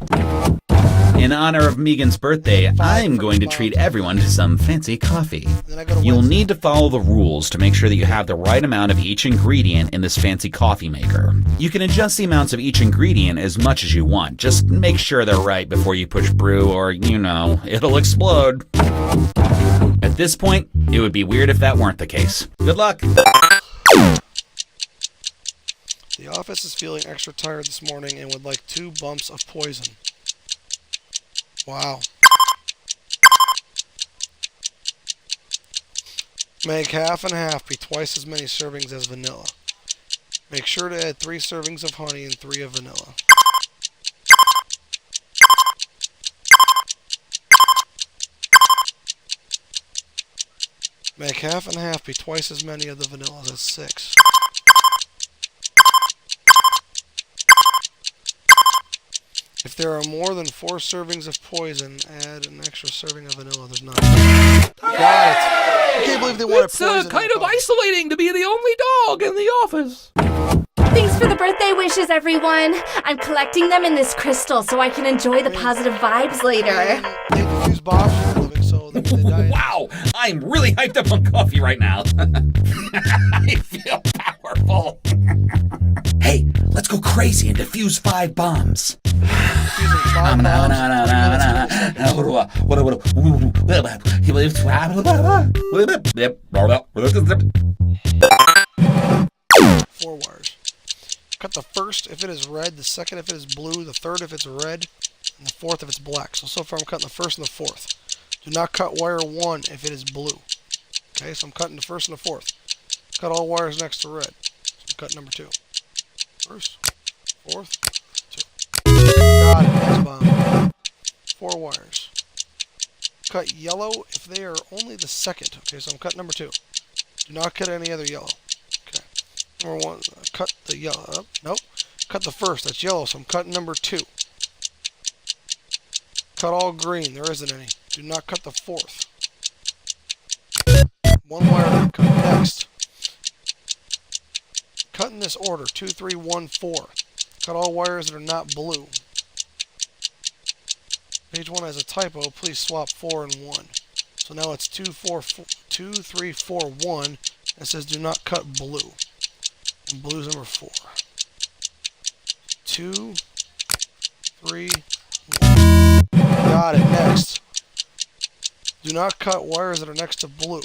In honor of Megan's birthday, I'm going to treat everyone to some fancy coffee. Then I go to You'll Wednesday. need to follow the rules to make sure that you have the right amount of each ingredient in this fancy coffee maker. You can adjust the amounts of each ingredient as much as you want. Just make sure they're right before you push brew or, it'll explode. At this point, it would be weird if that weren't the case. Good luck. The office is feeling extra tired this morning and would like 2 bumps of poison. Wow. Make half and half be twice as many servings as vanilla. Make sure to add 3 servings of honey and 3 of vanilla. Make half and half be twice as many of the vanillas as 6. If there are more than 4 servings of poison, add an extra serving of vanilla. There's not. Got it. I can't believe they wanted It's poison. kind of isolating to be the only dog in the office. Thanks for the birthday wishes, everyone. I'm collecting them in this crystal so I can enjoy the positive vibes later. They diffuse bombs for a living, so they die. Wow, I'm really hyped up on coffee right now. I feel powerful. Hey, let's go crazy and defuse 5 bombs. Diffusing 5 bombs. 4 wires. Cut the 1st if it is red, the 2nd if it is blue, the 3rd if it's red, and the 4th if it's black. So far I'm cutting the 1st and the 4th. Do not cut wire 1 if it is blue. Okay, so I'm cutting the 1st and the 4th. Cut all wires next to red. So I'm cutting number 2. 1st, 4th, 2. Got it, next bomb. 4 wires. Cut yellow if they are only the 2nd. Okay, so I'm cutting number 2. Do not cut any other yellow. Okay. Number 1, cut the yellow. Nope. Cut the 1st. That's yellow, so I'm cutting number 2. Cut all green. There isn't any. Do not cut the 4th. 1 wire to cut. Next. Cut in this order. 2, 3, 1, 4. Cut all wires that are not blue. Page 1 has a typo. Please swap 4 and 1. So now it's 2, 3, 4, 1. It says do not cut blue. And blue's number 4. 2, 3, 1. Got it. Next. Do not cut wires that are next to blue.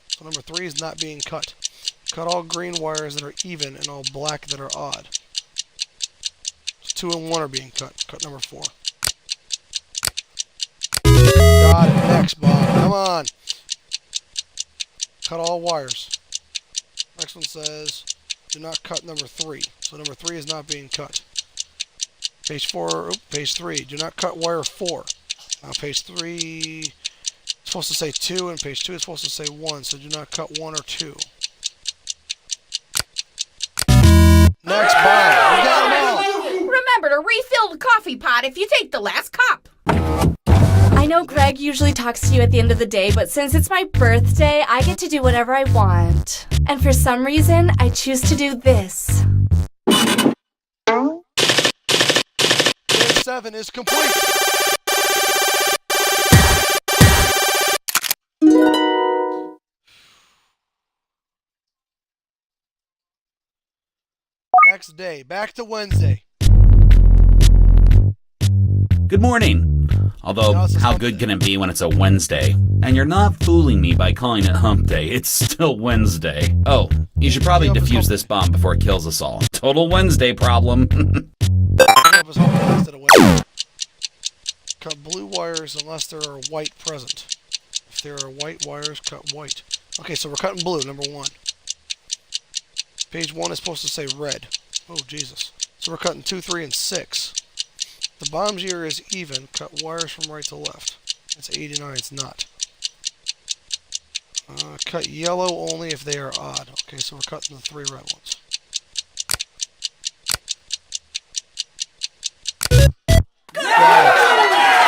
So number 3 is not being cut. Cut all green wires that are even and all black that are odd. So 2 and 1 are being cut. Cut number 4. Got it. Next, Bob. Come on. Cut all wires. Next one says, do not cut number 3. So number 3 is not being cut. Page 3. Do not cut wire 4. Now page 3 is supposed to say 2, and page 2 is supposed to say 1. So do not cut 1 or 2. Next, Bob. We got them all. Remember to refill the coffee pot if you take the last cup. I know Greg usually talks to you at the end of the day, but since it's my birthday, I get to do whatever I want. And for some reason, I choose to do this. Day 7 is complete. Next day, back to Wednesday. Good morning. Although, No, it's a how hump good day. can it be when it's a Wednesday? And you're not fooling me by calling it hump day. It's still Wednesday. Oh, you should probably Yeah, it's defuse hump this bomb before it kills us all. Total Wednesday problem. It was hump day instead of Wednesday. Cut blue wires unless there are white present. If there are white wires, cut white. Okay, so we're cutting blue, number 1. Page 1 is supposed to say red. Oh, Jesus. So we're cutting 2, 3, and 6. The bomb year is even. Cut wires from right to left. It's 89. It's not. Cut yellow only if they are odd. Okay, so we're cutting the 3 red ones. Got it.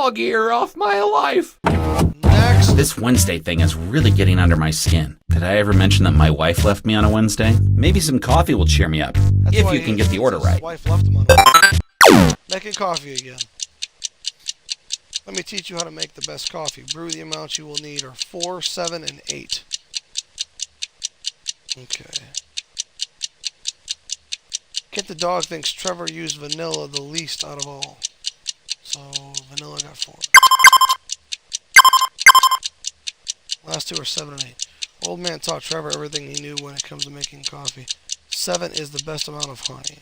dog ear off my life. Next. This Wednesday thing is really getting under my skin. Did I ever mention that my wife left me on a Wednesday? Maybe some coffee will cheer me up, That's if why you can get the order his right. wife left him on making coffee again. Let me teach you how to make the best coffee. Brew the amounts you will need are 4, 7, and 8. Okay. Kent the dog thinks Trevor used vanilla the least out of all. So, vanilla got 4. Last two are 7 and 8. Old man taught Trevor everything he knew when it comes to making coffee. 7 is the best amount of honey.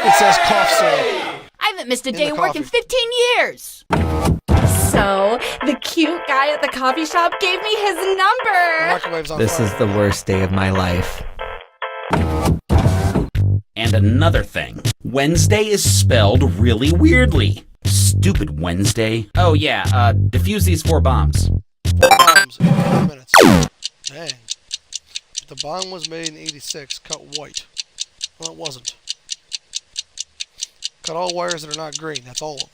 It says cough syrup. I haven't missed a the day of work in coffee. 15 years. So, the cute guy at the coffee shop gave me his The number. microwave's on This fire. is the worst day of my life. And another thing, Wednesday is spelled really weirdly. Stupid Wednesday. Oh yeah, defuse these 4 bombs. 4 bombs in 4 minutes. Dang. If the bomb was made in 86, cut white. Well, it wasn't. Cut all wires that are not green. That's all of them.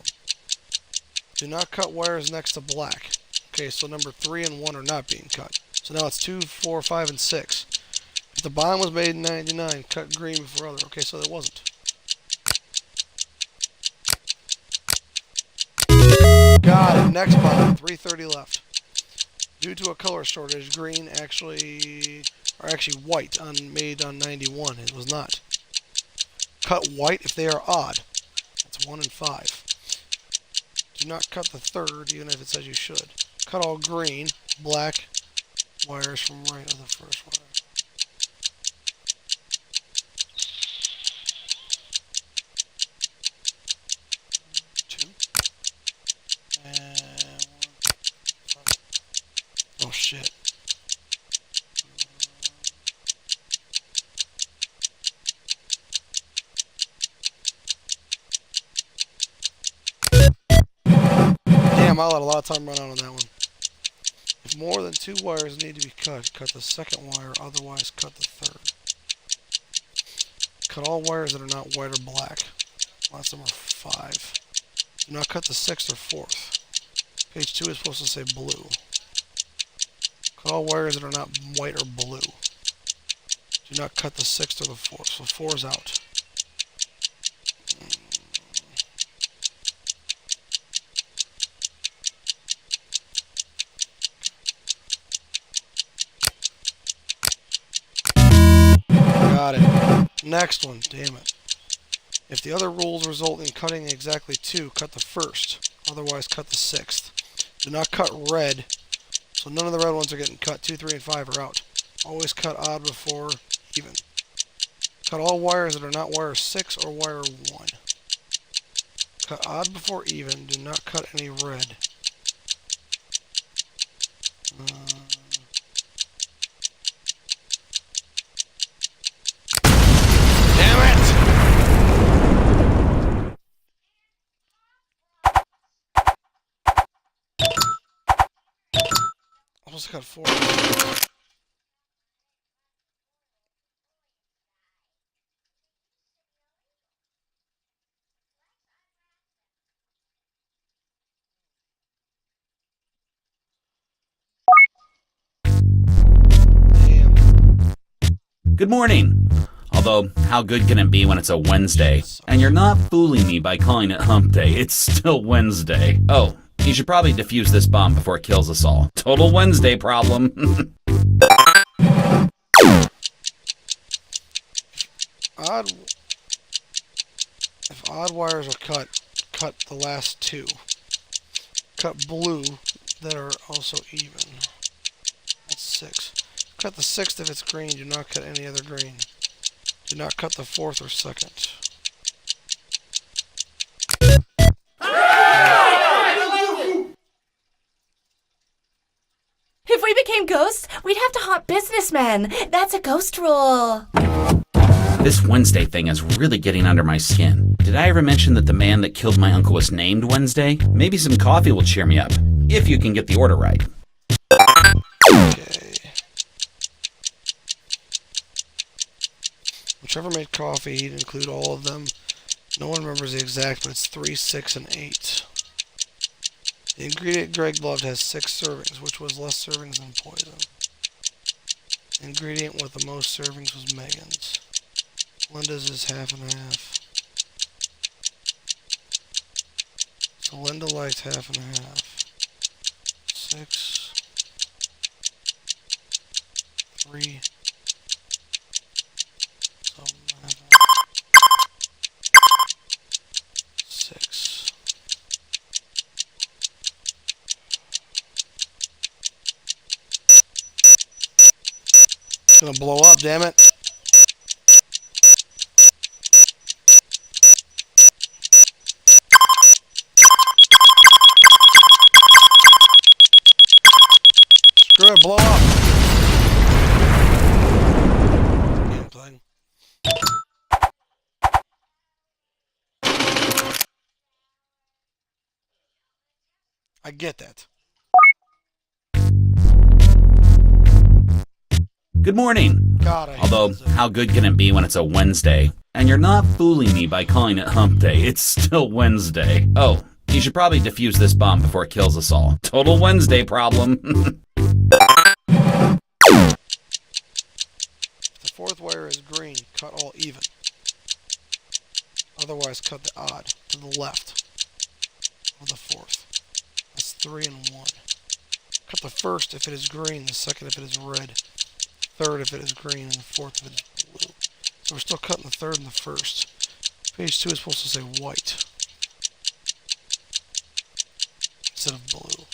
Do not cut wires next to black. Okay, so number 3 and 1 are not being cut. So now it's 2, 4, 5, and 6. If the bomb was made in 99, cut green before other. Okay, so it wasn't. Got it. Next bomb. 3:30 left. Due to a color shortage, green actually white made on 91. It was not. Cut white if they are odd. That's 1 and 5. Do not cut the third, even if it says you should. Cut all green, black wires from right of the first wire. Two. And 1. 5. Oh shit. Damn, I'll let a lot of time run out on that one. If more than 2 wires need to be cut, cut the second wire, otherwise cut the third. Cut all wires that are not white or black. Last number 5. Do not cut the 6th or 4th. Page 2 is supposed to say blue. Cut all wires that are not white or blue. Do not cut the 6th or the 4th. So 4 is out. Got it. Next one. Damn it. If the other rules result in cutting exactly 2, cut the first. Otherwise, cut the 6th. Do not cut red. So none of the red ones are getting cut. 2, 3, and 5 are out. Always cut odd before even. Cut all wires that are not wire 6 or wire 1. Cut odd before even. Do not cut any red. Damn it! I supposed to cut 4. Good morning. Although, how good can it be when it's a Wednesday? And you're not fooling me by calling it hump day. It's still Wednesday. Oh, you should probably defuse this bomb before it kills us all. Total Wednesday problem. If odd wires are cut the last 2. Cut blue that are also even. That's 6. Cut the 6th if it's green. Do not cut any other green. Do not cut the 4th or 2nd. If we became ghosts, we'd have to haunt businessmen. That's a ghost rule. This Wednesday thing is really getting under my skin. Did I ever mention that the man that killed my uncle was named Wednesday? Maybe some coffee will cheer me up, if you can get the order right. Okay. Whichever made coffee, he'd include all of them. No one remembers the exact, but it's 3, 6, and 8. The ingredient Greg loved has 6 servings, which was less servings than poison. The ingredient with the most servings was Megan's. Linda's is half and half. So Linda liked half and half. 6, 3. So half and half. 6. It's gonna blow up, damn it. Screw it, blow up. Game playing. I get that. Good morning. God, I hate Although, this. how good can it be when it's a Wednesday? And you're not fooling me by calling it hump day. It's still Wednesday. Oh, you should probably defuse this bomb before it kills us all. Total Wednesday problem. If the fourth wire is green, cut all even. Otherwise, cut the odd to the left of the fourth. That's 3 and 1. Cut the first if it is green, the second if it is red, third if it is green, and the fourth if it is blue. So we're still cutting the third and the first. Page 2 is supposed to say white instead of blue.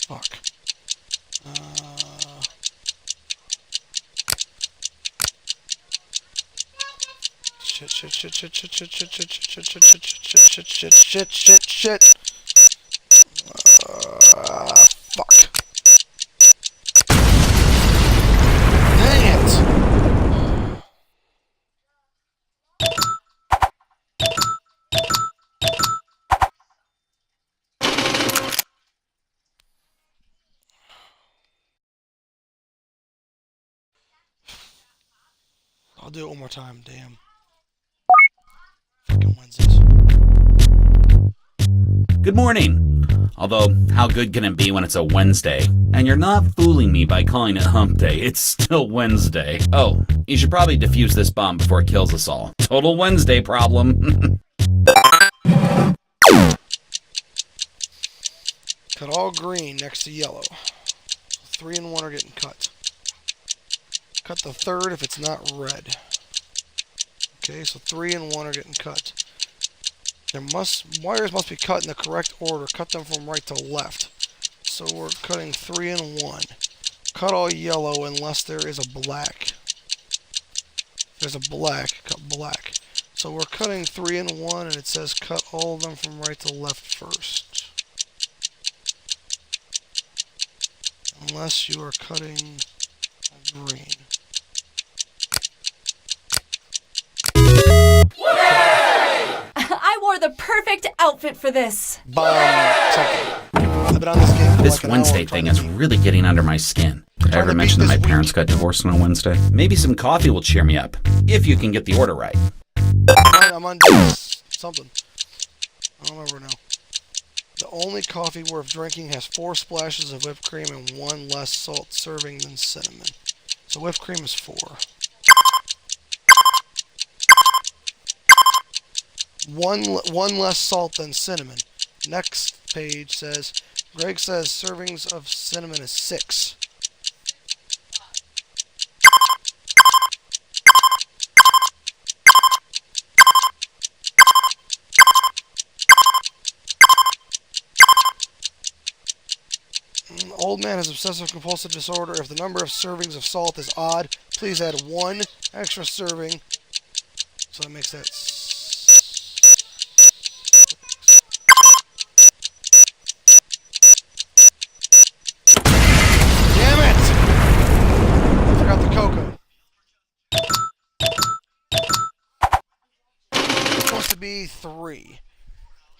Fuck. Shit. Fuck. Dang it. I'll do it one more time, damn. Fucking Wednesdays. Good morning. Although, how good can it be when it's a Wednesday? And you're not fooling me by calling it hump day. It's still Wednesday. Oh, you should probably defuse this bomb before it kills us all. Total Wednesday problem. Cut all green next to yellow. 3 and 1 are getting cut. Cut the third if it's not red. Okay, so 3 and 1 are getting cut. Wires must be cut in the correct order. Cut them from right to left. So we're cutting 3 and 1. Cut all yellow unless there is a black. If there's a black, cut black. So we're cutting 3 and 1, and it says cut all of them from right to left first. Unless you are cutting green. I wore the perfect outfit for this. Bomb something. I've been on this game for This like an Wednesday hour thing trying is to- really getting under my skin. Did I Trying ever to mention beat that my this parents week. got divorced on a Wednesday? Maybe some coffee will cheer me up, if you can get the order right. I'm on this something. I don't remember now. The only coffee worth drinking has 4 splashes of whipped cream and 1 less salt serving than cinnamon. So whipped cream is 4. One less salt than cinnamon. Next page says, Greg says servings of cinnamon is 6. Old man has obsessive compulsive disorder. If the number of servings of salt is odd, please add 1 extra serving. So that makes that Damn it! I forgot the cocoa. be 3.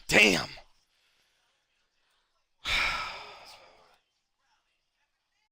Damn.